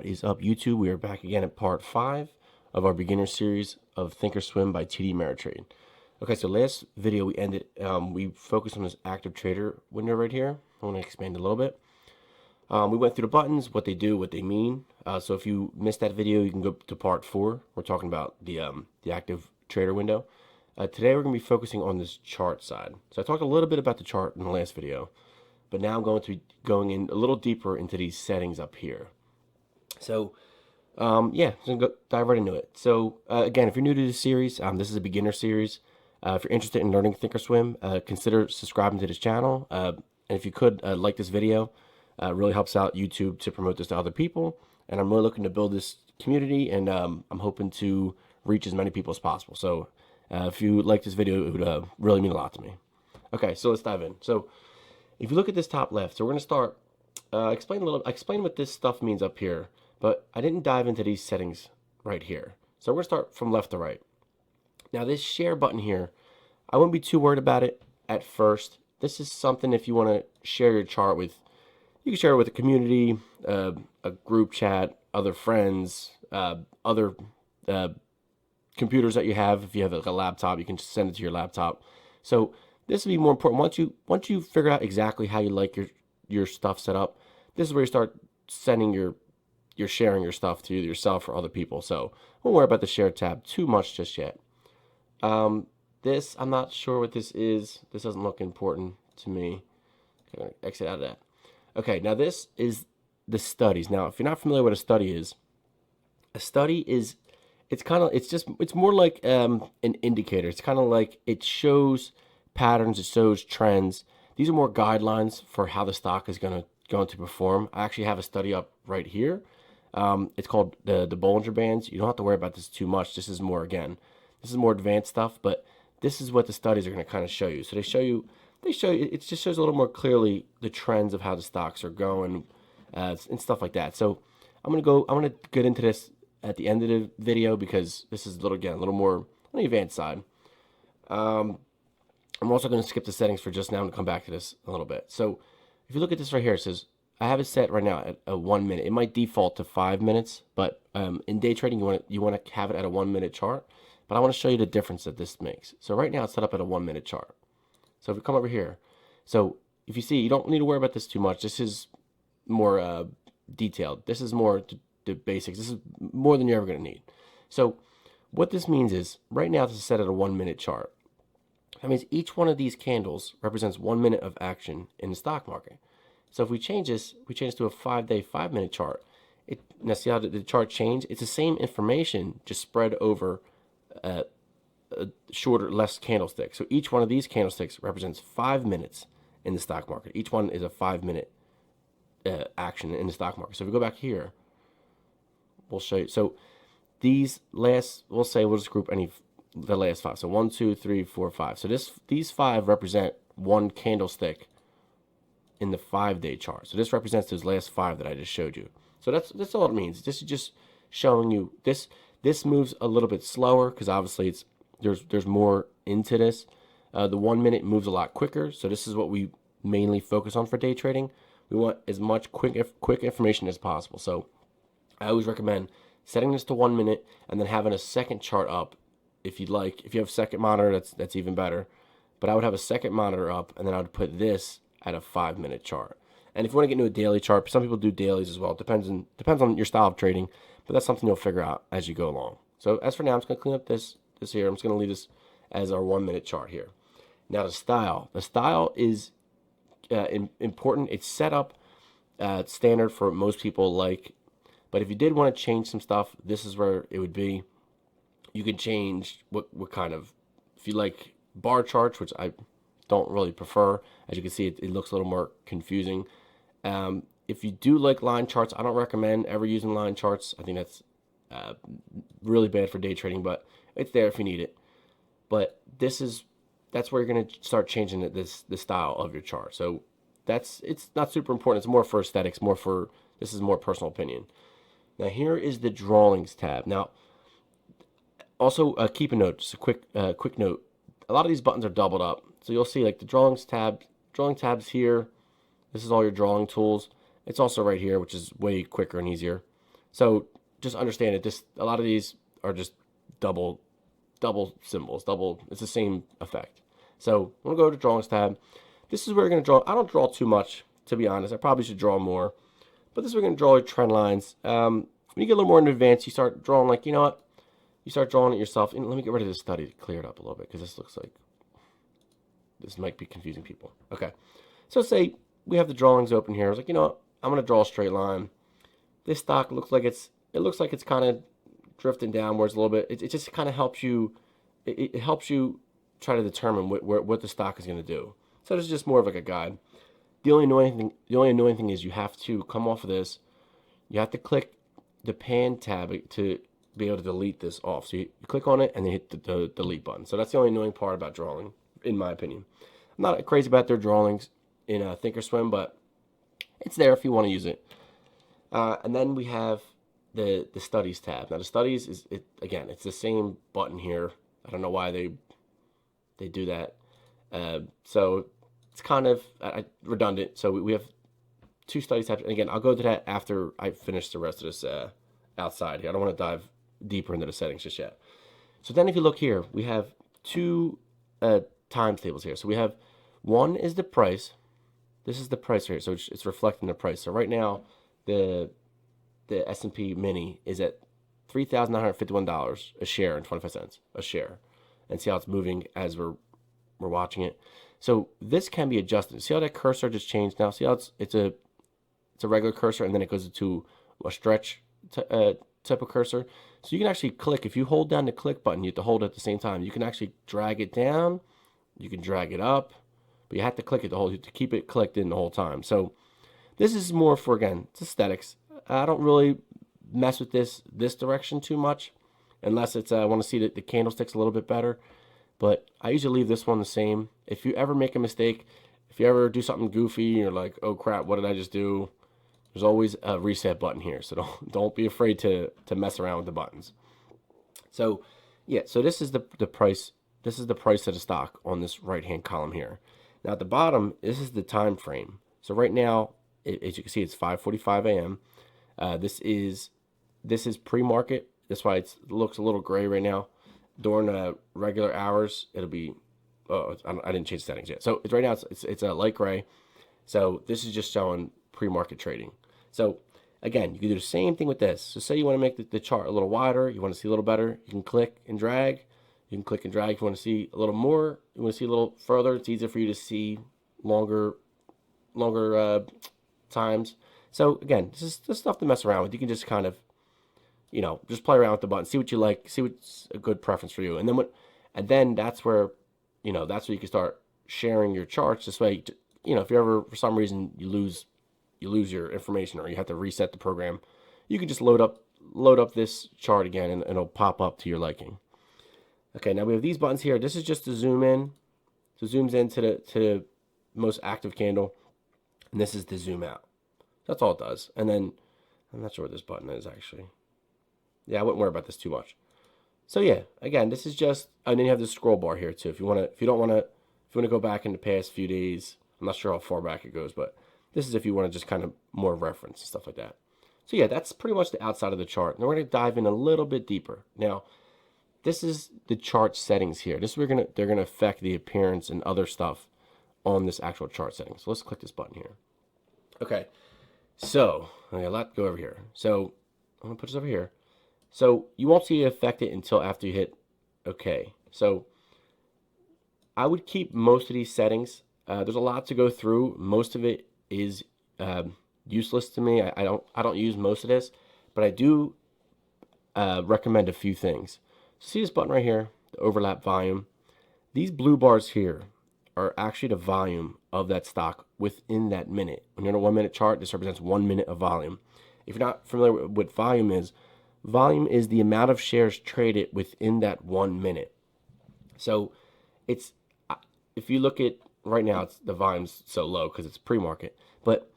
is up, YouTube? We are back again at part 5 of our beginner series of Thinkorswim by TD Ameritrade. Okay, so last video we focused on this active trader window right here. I want to expand a little bit. We went through the buttons, what they do, what they mean. So if you missed that video, you can go to part 4. We're talking about the active trader window. Today we're going to be focusing on this chart side. So I talked a little bit about the chart in the last video, but now I'm going to be going in a little deeper into these settings up here. So yeah, I'm going to dive right into it. So again, if you're new to this series, this is a beginner series. If you're interested in learning Thinkorswim, consider subscribing to this channel. And if you could, like this video. It really helps out YouTube to promote this to other people. And I'm really looking to build this community, and I'm hoping to reach as many people as possible. So if you like this video, it would really mean a lot to me. Okay, so let's dive in. So if you look at this top left, so we're going to start explain what this stuff means up here. But I didn't dive into these settings right here. So we're going to start from left to right. Now this share button here, I wouldn't be too worried about it at first. This is something if you want to share your chart with, you can share it with a community, a group chat, other friends, other computers that you have. If you have like a laptop, you can just send it to your laptop. So this will be more important. Once you figure out exactly how you like your stuff set up, this is where you start sending you're sharing your stuff to either yourself or other people. So don't worry about the share tab too much just yet. This, I'm not sure what this is. This doesn't look important to me. I'm gonna exit out of that. Okay, now this is the studies. Now, if you're not familiar with a study is it's more like an indicator. It's kind of like it shows patterns, it shows trends. These are more guidelines for how the stock is going to perform. I actually have a study up right here. It's called the Bollinger Bands. You don't have to worry about this too much. This is more advanced stuff, but this is what the studies are going to kind of show you. So they show you, it just shows a little more clearly the trends of how the stocks are going and stuff like that. So I'm going to get into this at the end of the video because this is a little more on the advanced side. I'm also going to skip the settings for just now and come back to this a little bit. So if you look at this right here, it says, I have it set right now at a 1 minute. It might default to 5 minutes, but in day trading, you want to have it at a 1 minute chart. But I want to show you the difference that this makes. So right now it's set up at a 1 minute chart. So if we come over here, so if you see, you don't need to worry about this too much. This is more detailed. This is more the basics. This is more than you're ever going to need. So what this means is right now this is set at a 1 minute chart. That means each one of these candles represents 1 minute of action in the stock market. So if we change this to a 5-day, 5-minute chart. Now see how the chart changed? It's the same information, just spread over a shorter, less candlesticks. So each one of these candlesticks represents 5 minutes in the stock market. Each one is a 5-minute action in the stock market. So if we go back here, we'll show you. So these last, we'll just group the last 5. So 1, 2, 3, 4, 5. So these 5 represent one candlestick in the 5-day chart. So this represents those last 5 that I just showed you. So that's all it means. This is just showing you this moves a little bit slower because obviously there's more into this. The 1 minute moves a lot quicker. So this is what we mainly focus on for day trading. We want as much quick information as possible. So I always recommend setting this to 1 minute and then having a second chart up if you'd like. If you have a second monitor, that's even better. But I would have a second monitor up and then I would put this at a 5-minute chart. And if you want to get into a daily chart, some people do dailies as well. It depends on your style of trading, but that's something you'll figure out as you go along. So as for now, I'm just going to clean up this here. I'm just going to leave this as our 1 minute chart here. Now the style is important. It's set up standard for what most people like. But if you did want to change some stuff, this is where it would be. You can change what kind of, if you like bar charts, which I don't really prefer. As you can see, it looks a little more confusing. If you do like line charts, I don't recommend ever using line charts. I think that's really bad for day trading, but it's there if you need it. But that's where you're going to start changing the style of your chart. So it's not super important. It's more for aesthetics, this is more personal opinion. Now here is the drawings tab. Now also keep a note, just a quick note. A lot of these buttons are doubled up. So you'll see like the drawing tabs here. This is all your drawing tools. It's also right here, which is way quicker and easier. So just understand it. A lot of these are just double symbols, it's the same effect. So I'm gonna go to drawings tab. This is where you're gonna draw. I don't draw too much, to be honest. I probably should draw more, but this is where you're gonna draw your trend lines. When you get a little more in advance, you start drawing like, you know what? You start drawing it yourself. And let me get rid of this study to clear it up a little bit, because this looks like this might be confusing people. Okay, so say we have the drawings open here. I was like, you know what? I'm gonna draw a straight line. This stock looks like it's kind of drifting downwards a little bit. It just kind of helps you. It helps you try to determine what the stock is going to do. So this is just more of like a guide. The only annoying thing is you have to come off of this. You have to click the pan tab to be able to delete this off. So you click on it and then hit the delete button. So that's the only annoying part about drawing, in my opinion. I'm not crazy about their drawings in Thinkorswim, but it's there if you want to use it. And then we have the studies tab. Now the studies is again, it's the same button here. I don't know why they do that. So it's kind of redundant. So we have two studies tabs. And again, I'll go to that after I finish the rest of this outside here. I don't want to dive deeper into the settings just yet. So then if you look here, we have two times tables here. So we have one is the price. This is the price here. So it's reflecting the price. So right now, the S&P mini is at $3,951 a share and 25 cents a share, and see how it's moving as we're watching it. So this can be adjusted. See how that cursor just changed now? See how it's a regular cursor, and then it goes to a stretch type of cursor. So you can actually click. If you hold down the click button, you have to hold it at the same time. You can actually drag it down. You can drag it up, but you have to click it to keep it clicked in the whole time. So this is more for, again, it's aesthetics. I don't really mess with this direction too much, unless it's I want to see the candlesticks a little bit better. But I usually leave this one the same. If you ever make a mistake, if you ever do something goofy, and you're like, oh crap, what did I just do? There's always a reset button here, so don't be afraid to mess around with the buttons. So yeah, so this is the price. This is the price of the stock on this right hand column here. Now at the bottom, this is the time frame. So right now, as you can see, it's 5:45 a.m. This is pre-market. That's why it looks a little gray right now. During regular hours, it'll be. Oh, I didn't change the settings yet. So it's right now. It's a light gray. So this is just showing pre-market trading. So again, you can do the same thing with this. So say you want to make the chart a little wider. You want to see a little better. You can click and drag. You can click and drag if you want to see a little more. You want to see a little further. It's easier for you to see longer times. So again, this is stuff to mess around with. You can just kind of, just play around with the button, see what you like, see what's a good preference for you, and then that's where, that's where you can start sharing your charts. This way, if you ever for some reason you lose your information or you have to reset the program, you can just load up this chart again, and it'll pop up to your liking. Okay, now we have these buttons here. This is just to zoom in, so zooms into the most active candle, and this is to zoom out. That's all it does. And then I'm not sure what this button is actually. Yeah, I wouldn't worry about this too much. So yeah, again, this is just, and then you have the scroll bar here too. If you want to go back in the past few days, I'm not sure how far back it goes, but this is if you want to just kind of more reference and stuff like that. So yeah, that's pretty much the outside of the chart. Now we're going to dive in a little bit deeper. Now, this is the chart settings here. This is where they're gonna affect the appearance and other stuff on this actual chart setting. So let's click this button here. Okay. So I got a lot to go over here. So I'm gonna put this over here. So you won't see it affected until after you hit OK. So I would keep most of these settings. There's a lot to go through. Most of it is useless to me. I don't use most of this, but I do recommend a few things. See this button right here, the overlap volume. These blue bars here are actually the volume of that stock within that minute. When you're in a 1 minute chart, this represents 1 minute of volume. If you're not familiar with what volume is the amount of shares traded within that 1 minute. So it's, if you look at right now, the volume's so low because it's pre-market, but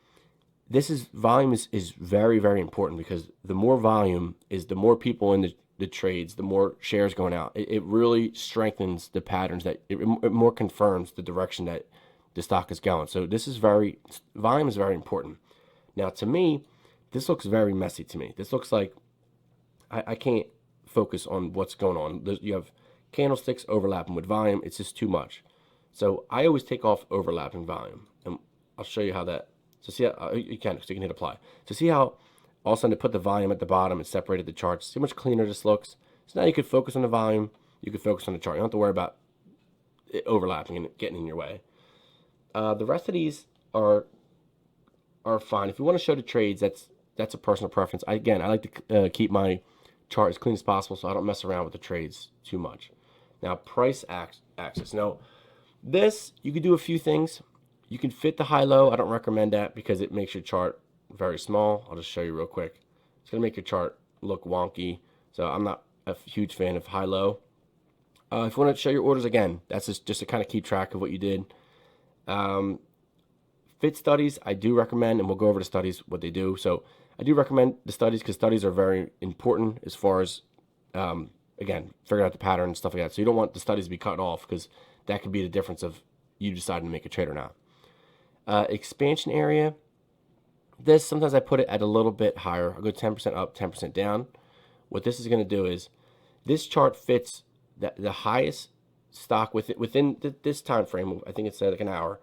volume is very, very important, because the more volume is the more people in the trades, the more shares going out. It really strengthens the patterns, that it more confirms the direction that the stock is going. So volume is very important. Now to me, this looks very messy to me. This looks like I can't focus on what's going on. You have candlesticks overlapping with volume. It's just too much. So I always take off overlapping volume, and I'll show you how that. So see how you can hit apply. So see how all of a sudden it put the volume at the bottom and separated the charts. See how much cleaner this looks. So now you can focus on the volume. You can focus on the chart. You don't have to worry about it overlapping and getting in your way. The rest of these are fine. If you want to show the trades, that's a personal preference. I like to keep my chart as clean as possible, so I don't mess around with the trades too much. Now, price axis. Now, this you can do a few things. You can fit the high-low. I don't recommend that because it makes your chart very small. I'll just show you real quick. It's gonna make your chart look wonky, so I'm not a huge fan of high-low. If you want to show your orders again, that's just to kind of keep track of what you did. Fit studies, I do recommend, and we'll go over the studies, what they do. So I do recommend the studies because studies are very important as far as, again, figuring out the pattern and stuff like that. So you don't want the studies to be cut off because that could be the difference of you deciding to make a trade or not. Expansion area, this, sometimes I put it at a little bit higher. I'll go 10% up, 10% down. What this is going to do is this chart fits the highest stock within this time frame. I think it's like an hour.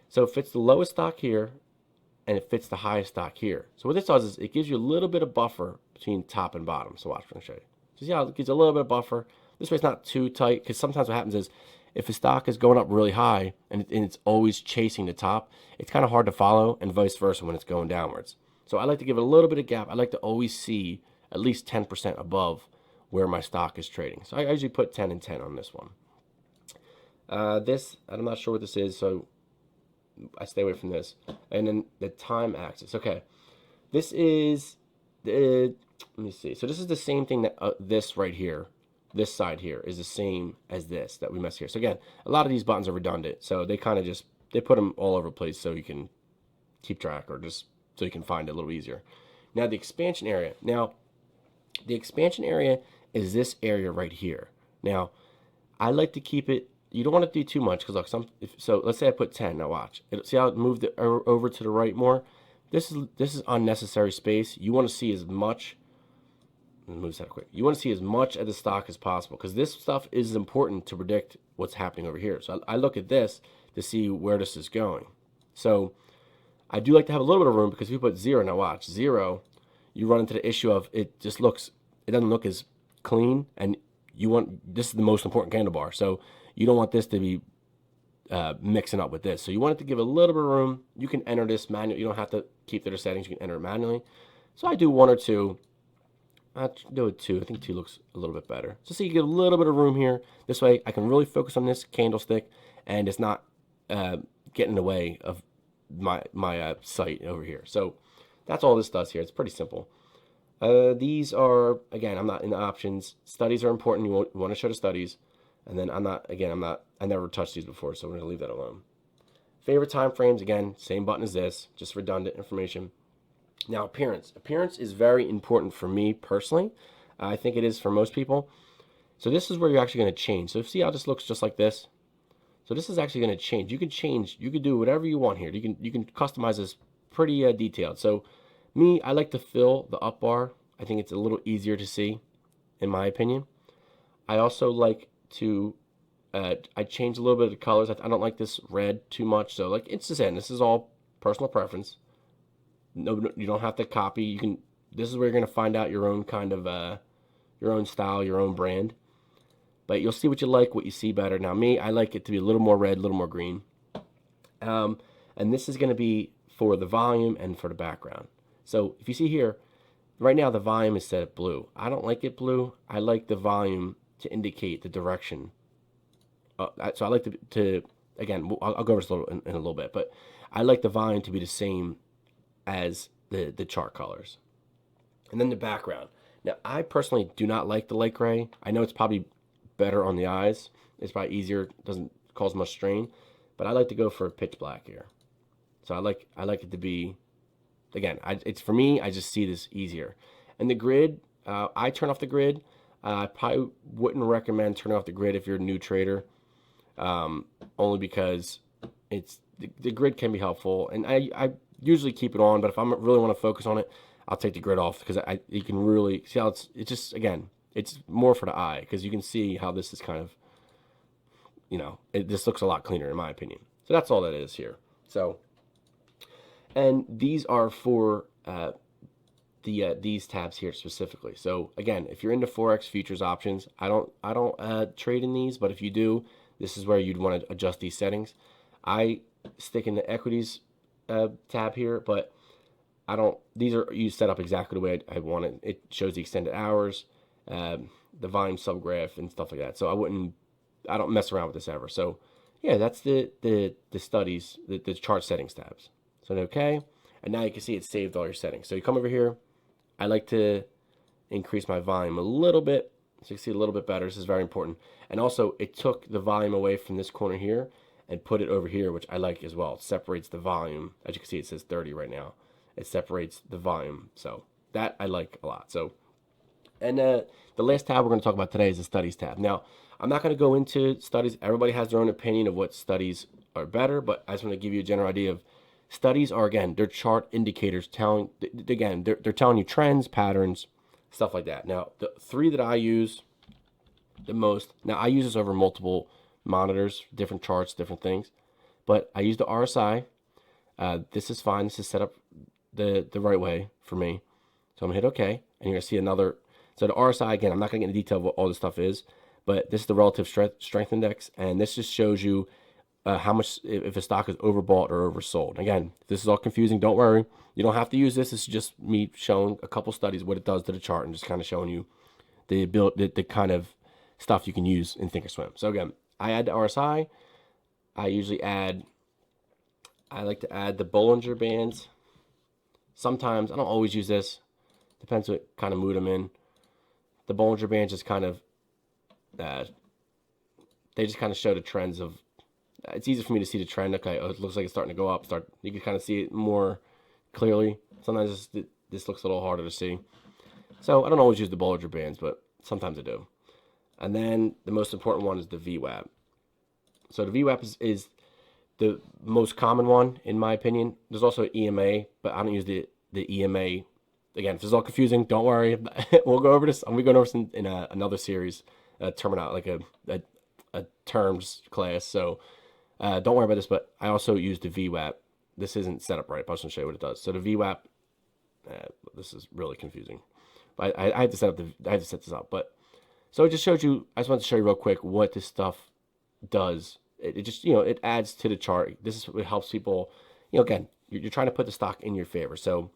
So it fits the lowest stock here, and it fits the highest stock here. So what this does is it gives you a little bit of buffer between top and bottom. So watch, I'm going to show you. So see how it gives you a little bit of buffer. This way it's not too tight, because sometimes what happens is if a stock is going up really high and it's always chasing the top, it's kind of hard to follow, and vice versa when it's going downwards. So I like to give it a little bit of gap. I like to always see at least 10% above where my stock is trading. So I usually put 10 and 10 on this one. This, I'm not sure what this is, so I stay away from this. And then the time axis. Okay, this is let me see. So this is the same thing that this right here, this side here is the same as this that we messed here. So again, a lot of these buttons are redundant, so they kind of just put them all over the place so you can keep track, or just so you can find it a little easier. Now the expansion area. Now the expansion area is this area right here. Now I like to keep it. You don't want to do too much because look, so let's say I put 10. Now watch. See how it moved it over to the right more? This is unnecessary space. You want to see as much. Move that quick. You want to see as much of the stock as possible because this stuff is important to predict what's happening over here. So I look at this to see where this is going. So I do like to have a little bit of room because if you put 0, now watch 0, you run into the issue of it doesn't look as clean, and this is the most important candle bar. So you don't want this to be mixing up with this. So you want it to give a little bit of room. You can enter this manually. You don't have to keep the settings. You can enter it manually. So I do 1 or 2. I'll do it 2. I think 2 looks a little bit better. So see, you get a little bit of room here. This way I can really focus on this candlestick, and it's not getting in the way of my sight over here. So that's all this does here. It's pretty simple. These are, again, I'm not in the options. Studies are important. You want to show the studies. And then I never touched these before, so we're going to leave that alone. Favorite time frames, again, same button as this, just redundant information. Now, appearance. Appearance is very important for me personally. I think it is for most people. So this is where you're actually going to change. So see how this looks just like this? So this is actually going to change. You can do whatever you want here. You can customize this pretty detailed. So me, I like to fill the up bar. I think it's a little easier to see, in my opinion. I also like to I change a little bit of the colors. I don't like this red too much, so like it's just this is all personal preference. No, you don't have to copy. This is where you're going to find out your own kind of your own style, your own brand. But you'll see what you like, what you see better. Now me, I like it to be a little more red, a little more green. And this is going to be for the volume and for the background. So if you see here, right now the volume is set at blue. I don't like it blue. I like the volume to indicate the direction. So I like to again, I'll go over this in a little bit, but I like the volume to be the same as the chart colors. And then the background. Now, I personally do not like the light gray. I know it's probably better on the eyes. It's probably easier, doesn't cause much strain, but I like to go for pitch black here. So I like it to be, again, it's for me, I just see this easier. And the grid, I turn off the grid. I probably wouldn't recommend turning off the grid if you're a new trader, only because the grid can be helpful. And I usually keep it on, but if I really want to focus on it, I'll take the grid off because you can really see how it's just, again, it's more for the eye because you can see how this is kind of, this looks a lot cleaner in my opinion. So that's all that is here. So, and these are for these tabs here specifically. So again, if you're into Forex futures options, I don't trade in these, but if you do, this is where you'd want to adjust these settings. I stick in the equities tab here, but I don't. These are set up exactly the way I want it. It shows the extended hours, the volume subgraph, and stuff like that. So I don't mess around with this ever. So yeah, that's the studies, the chart settings tabs. So okay, and now you can see it saved all your settings. So you come over here. I like to increase my volume a little bit so you can see a little bit better. This is very important. And also, it took the volume away from this corner here and put it over here, which I like as well. It separates the volume. As you can see, it says 30 right now. It separates the volume. So that I like a lot. So, and the last tab we're going to talk about today is the studies tab. Now, I'm not going to go into studies. Everybody has their own opinion of what studies are better, but I just want to give you a general idea of studies are, again, they're chart indicators telling, again, they're telling you trends, patterns, stuff like that. Now, the three that I use the most, now I use this over multiple monitors, different charts, different things, but I use the RSI. This is fine. This is set up the right way for me. So I'm going to hit OK, and you're going to see another. So the RSI, again, I'm not going to get into detail of what all this stuff is, but this is the relative strength index, and this just shows you how much, if a stock is overbought or oversold. Again, if this is all confusing, don't worry. You don't have to use this. This is just me showing a couple studies what it does to the chart and just kind of showing you the kind of stuff you can use in Thinkorswim. So again, I add the RSI. I like to add the Bollinger Bands. Sometimes, I don't always use this. Depends what kind of mood I'm in. The Bollinger Bands just kind of, they just kind of show the trends of, it's easy for me to see the trend. Okay, oh, it looks like it's starting to go up. You can kind of see it more clearly. Sometimes this looks a little harder to see. So I don't always use the Bollinger Bands, but sometimes I do. And then the most important one is the VWAP. So the VWAP is the most common one, in my opinion. There's also EMA, but I don't use the EMA. Again, if this is all confusing, don't worry. We'll go over this. I'm going to go over this in another series, like a terms class. So don't worry about this, but I also use the VWAP. This isn't set up right, but I'm just going to show you what it does. So the VWAP, this is really confusing. But I had to set this up. But so it just showed you, I just wanted to show you real quick what this stuff does. It just, it adds to the chart. This is what helps people, again, you're trying to put the stock in your favor. So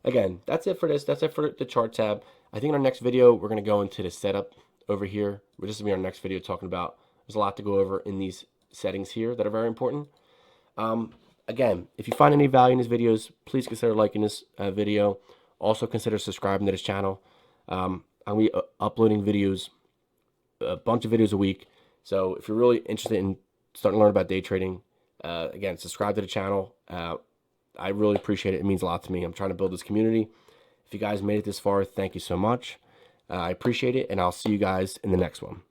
again, that's it for this. That's it for the chart tab. I think in our next video, we're going to go into the setup over here. This is going to be our next video talking about, there's a lot to go over in these settings here that are very important. Again, if you find any value in these videos, please consider liking this video. Also consider subscribing to this channel. I'm going to be uploading videos, a bunch of videos a week. So if you're really interested in starting to learn about day trading, again, subscribe to the channel. I really appreciate it. It means a lot to me. I'm trying to build this community. If you guys made it this far, thank you so much. I appreciate it, and I'll see you guys in the next one.